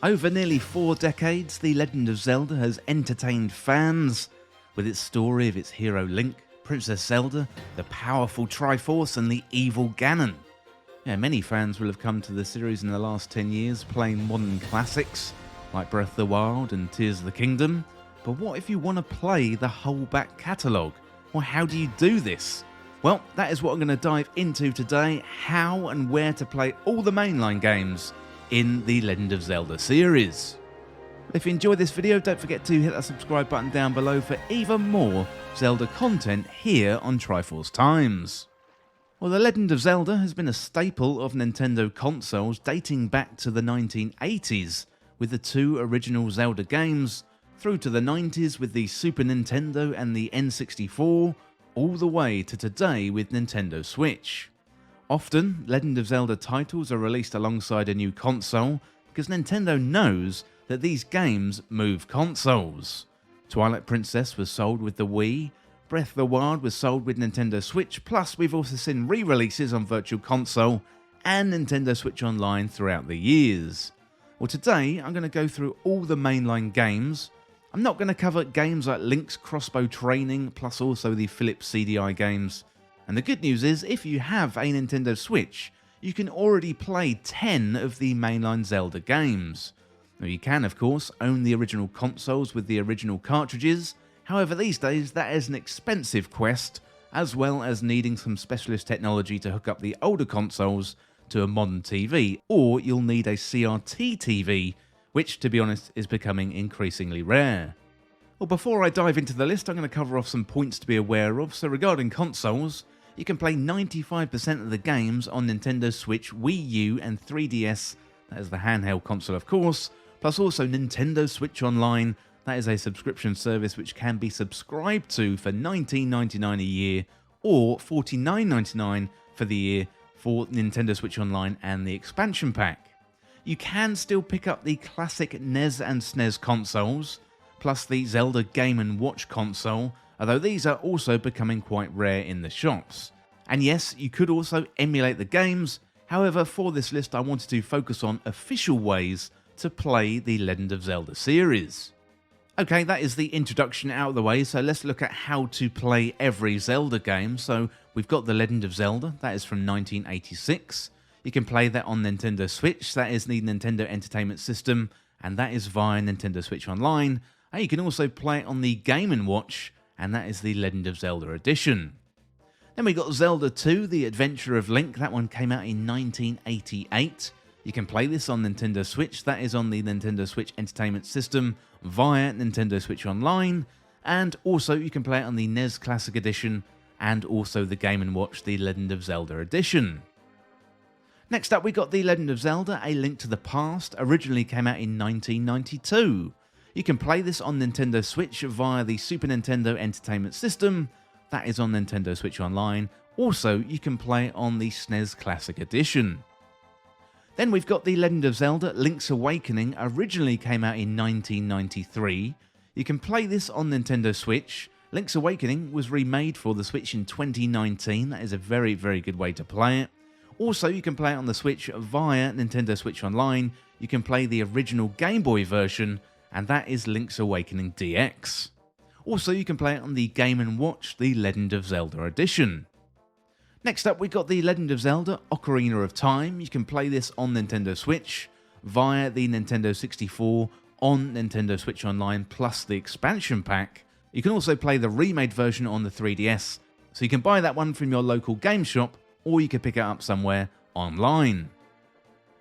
Over nearly 4 decades, The Legend of Zelda has entertained fans with its story of its hero Link, Princess Zelda, the powerful Triforce and the evil Ganon. Many fans will have come to the series in the last 10 years playing modern classics like Breath of the Wild and Tears of the Kingdom, but what if you want to play the whole back catalogue? Well, how do you do this? Well, that is what I'm going to dive into today, how and where to play all the mainline games in the Legend of Zelda series. If you enjoyed this video, don't forget to hit that subscribe button down below for even more Zelda content here on Triforce Times. Well, The Legend of Zelda has been a staple of Nintendo consoles dating back to the 1980s with the 2 original Zelda games, through to the 90s with the Super Nintendo and the N64, all the way to today with Nintendo Switch. Often, Legend of Zelda titles are released alongside a new console because Nintendo knows that these games move consoles. Twilight Princess was sold with the Wii, Breath of the Wild was sold with Nintendo Switch, plus we've also seen re-releases on Virtual Console and Nintendo Switch Online throughout the years. Well, today I'm going to go through all the mainline games. I'm not going to cover games like Link's Crossbow Training, plus also the Philips CDI games. And the good news is, if you have a Nintendo Switch, you can already play 10 of the mainline Zelda games. Now, you can, of course, own the original consoles with the original cartridges. However, these days that is an expensive quest, as well as needing some specialist technology to hook up the older consoles to a modern TV, or you'll need a CRT TV, which, to be honest, is becoming increasingly rare. Well, before I dive into the list, I'm going to cover off some points to be aware of. So regarding consoles, you can play 95% of the games on Nintendo Switch, Wii U and 3DS, that is the handheld console of course, plus also Nintendo Switch Online, that is a subscription service which can be subscribed to for $19.99 a year or $49.99 for the year for Nintendo Switch Online and the expansion pack. You can still pick up the classic NES and SNES consoles, plus the Zelda Game & Watch console, although these are also becoming quite rare in the shops. And yes, you could also emulate the games, however for this list I wanted to focus on official ways to play the Legend of Zelda series. Okay, that is the introduction out of the way, so let's look at how to play every Zelda game. So we've got The Legend of Zelda, that is from 1986. You can play that on Nintendo Switch, that is the Nintendo Entertainment System, and that is via Nintendo Switch Online. And you can also play it on the Game & Watch, and that is the Legend of Zelda edition. Then we got Zelda 2, The Adventure of Link, that one came out in 1988. You can play this on Nintendo Switch, that is on the Nintendo Switch Entertainment System via Nintendo Switch Online, and also you can play it on the NES Classic Edition and also the Game & Watch, the Legend of Zelda edition. Next up we got The Legend of Zelda, A Link to the Past, originally came out in 1992. You can play this on Nintendo Switch via the Super Nintendo Entertainment System, that is on Nintendo Switch Online, also you can play it on the SNES Classic Edition. Then we've got The Legend of Zelda Link's Awakening, originally came out in 1993. You can play this on Nintendo Switch. Link's Awakening was remade for the Switch in 2019, that is a very good way to play it. Also you can play it on the Switch via Nintendo Switch Online. You can play the original Game Boy version, and that is Link's Awakening DX. Also you can play it on the Game & Watch, the Legend of Zelda edition. Next up we got The Legend of Zelda Ocarina of Time. You can play this on Nintendo Switch via the Nintendo 64 on Nintendo Switch Online plus the expansion pack. You can also play the remade version on the 3DS, so you can buy that one from your local game shop or you can pick it up somewhere online.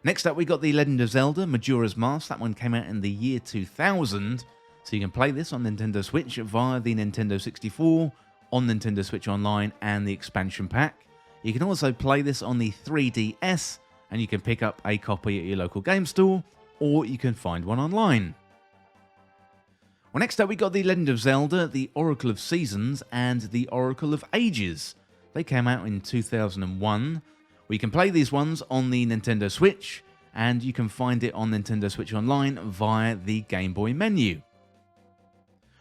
Next up we got The Legend of Zelda Majora's Mask. That one came out in the year 2000, so you can play this on Nintendo Switch via the Nintendo 64, on Nintendo Switch Online and the expansion pack. You can also play this on the 3DS, and you can pick up a copy at your local game store, or you can find one online. Well, next up we got The Legend of Zelda, The Oracle of Seasons and The Oracle of Ages. They came out in 2001. We can play these ones on the Nintendo Switch, and you can find it on Nintendo Switch Online via the Game Boy menu.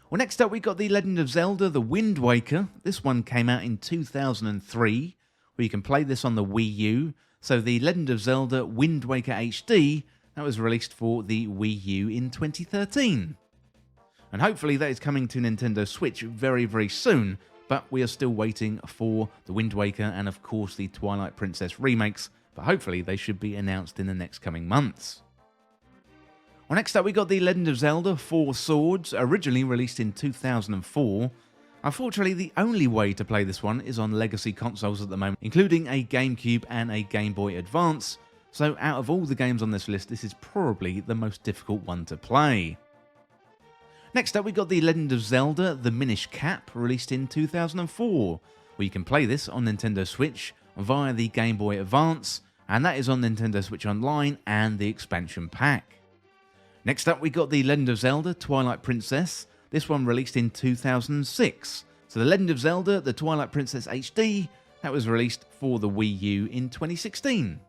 Well, next up we got The Legend of Zelda The Wind Waker. This one came out in 2003. Where you can play this on the Wii U. So The Legend of Zelda Wind Waker HD, that was released for the Wii U in 2013. And hopefully that is coming to Nintendo Switch very, very soon, but we are still waiting for the Wind Waker and of course the Twilight Princess remakes, but hopefully they should be announced in the next coming months. Well, next up we got the Legend of Zelda 4 Swords, originally released in 2004. Unfortunately, the only way to play this one is on legacy consoles at the moment, including a GameCube and a Game Boy Advance, so out of all the games on this list, this is probably the most difficult one to play. Next up we got the Legend of Zelda The Minish Cap, released in 2004, where you can play this on Nintendo Switch via the Game Boy Advance, and that is on Nintendo Switch Online and the expansion pack. Next up we got the Legend of Zelda Twilight Princess, this one released in 2006. So the Legend of Zelda The Twilight Princess HD, that was released for the Wii U in 2016.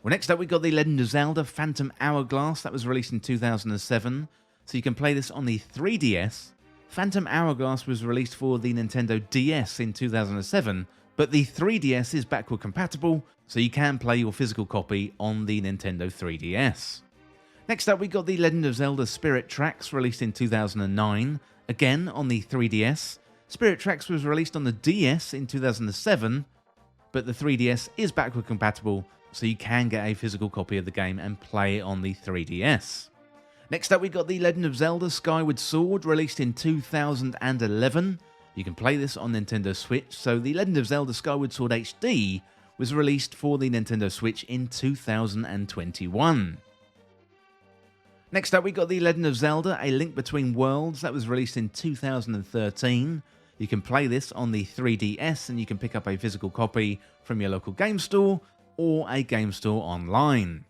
Well, next up we got the Legend of Zelda Phantom Hourglass, that was released in 2007. So you can play this on the 3DS. Phantom Hourglass was released for the Nintendo DS in 2007, but the 3DS is backward compatible, so you can play your physical copy on the Nintendo 3DS. Next up we got the Legend of Zelda Spirit Tracks, released in 2009, again on the 3DS. Spirit Tracks was released on the DS in 2007, but the 3DS is backward compatible, so you can get a physical copy of the game and play it on the 3DS. Next up we got the Legend of Zelda Skyward Sword, released in 2011. You can play this on Nintendo Switch, so the Legend of Zelda Skyward Sword HD was released for the Nintendo Switch in 2021. Next up we got the Legend of Zelda A Link Between Worlds, that was released in 2013. You can play this on the 3DS and you can pick up a physical copy from your local game store or a game store online.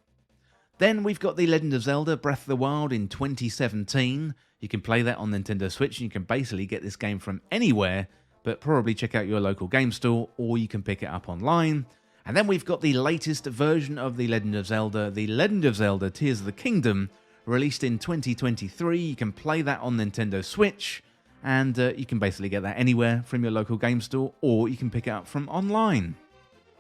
Then we've got the Legend of Zelda Breath of the Wild in 2017. You can play that on Nintendo Switch and you can basically get this game from anywhere, but probably check out your local game store or you can pick it up online. And then we've got the latest version of the Legend of Zelda Tears of the Kingdom, released in 2023. You can play that on Nintendo Switch, and you can basically get that anywhere from your local game store, or you can pick it up from online.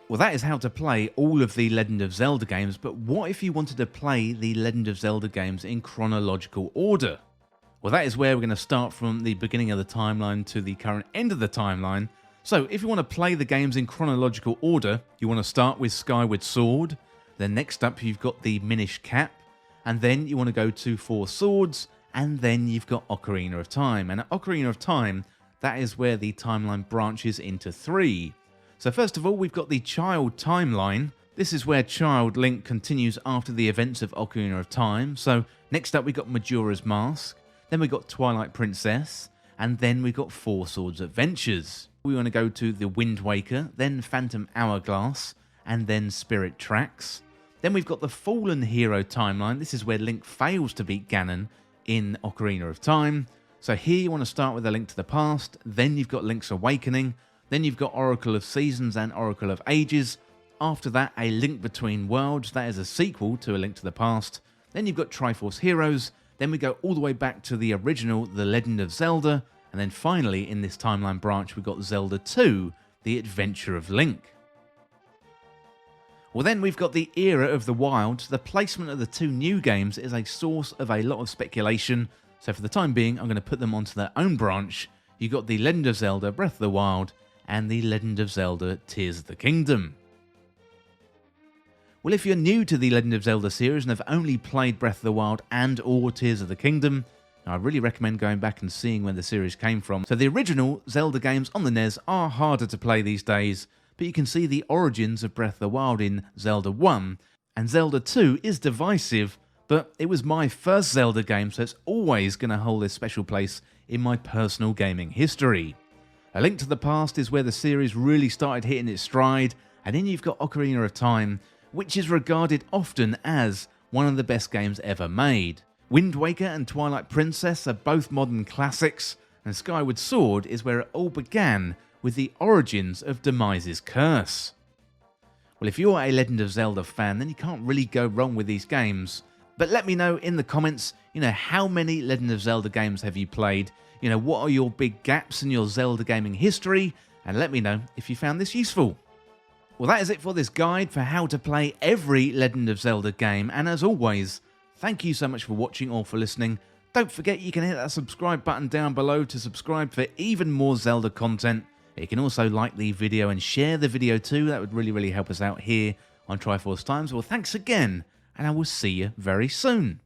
Well, that is how to play all of the Legend of Zelda games, but what if you wanted to play the Legend of Zelda games in chronological order? Well, that is where we're going to start from the beginning of the timeline to the current end of the timeline. So, if you want to play the games in chronological order, you want to start with Skyward Sword, then next up you've got the Minish Cap, and then you want to go to 4 Swords, and then you've got Ocarina of Time. And at Ocarina of Time, that is where the timeline branches into 3. So first of all, we've got the Child timeline. This is where Child Link continues after the events of Ocarina of Time. So next up, we've got Majora's Mask, then we've got Twilight Princess, and then we've got 4 Swords Adventures. We want to go to the Wind Waker, then Phantom Hourglass, and then Spirit Tracks. Then we've got the Fallen Hero timeline. This is where Link fails to beat Ganon in Ocarina of Time. So here you want to start with A Link to the Past, then you've got Link's Awakening, then you've got Oracle of Seasons and Oracle of Ages. After that, A Link Between Worlds, that is a sequel to A Link to the Past. Then you've got Triforce Heroes, then we go all the way back to the original The Legend of Zelda, and then finally in this timeline branch we've got Zelda 2, The Adventure of Link. Well, then we've got the Era of the Wild. The placement of the 2 new games is a source of a lot of speculation, so for the time being I'm going to put them onto their own branch. You've got the Legend of Zelda Breath of the Wild and the Legend of Zelda Tears of the Kingdom. Well, if you're new to the Legend of Zelda series and have only played Breath of the Wild and or Tears of the Kingdom, I really recommend going back and seeing where the series came from. So the original Zelda games on the NES are harder to play these days, but you can see the origins of Breath of the Wild in Zelda 1, and Zelda 2 is divisive, but it was my first Zelda game, so it's always going to hold a special place in my personal gaming history. A Link to the Past is where the series really started hitting its stride, and then you've got Ocarina of Time, which is regarded often as one of the best games ever made. Wind Waker and Twilight Princess are both modern classics, and Skyward Sword is where it all began with the origins of Demise's curse. Well, if you're a Legend of Zelda fan, then you can't really go wrong with these games. But let me know in the comments, how many Legend of Zelda games have you played? What are your big gaps in your Zelda gaming history? And let me know if you found this useful. Well, that is it for this guide for how to play every Legend of Zelda game, and as always, thank you so much for watching or for listening. Don't forget you can hit that subscribe button down below to subscribe for even more Zelda content. You can also like the video and share the video too, that would really help us out here on Triforce Times. Well, thanks again, and I will see you very soon.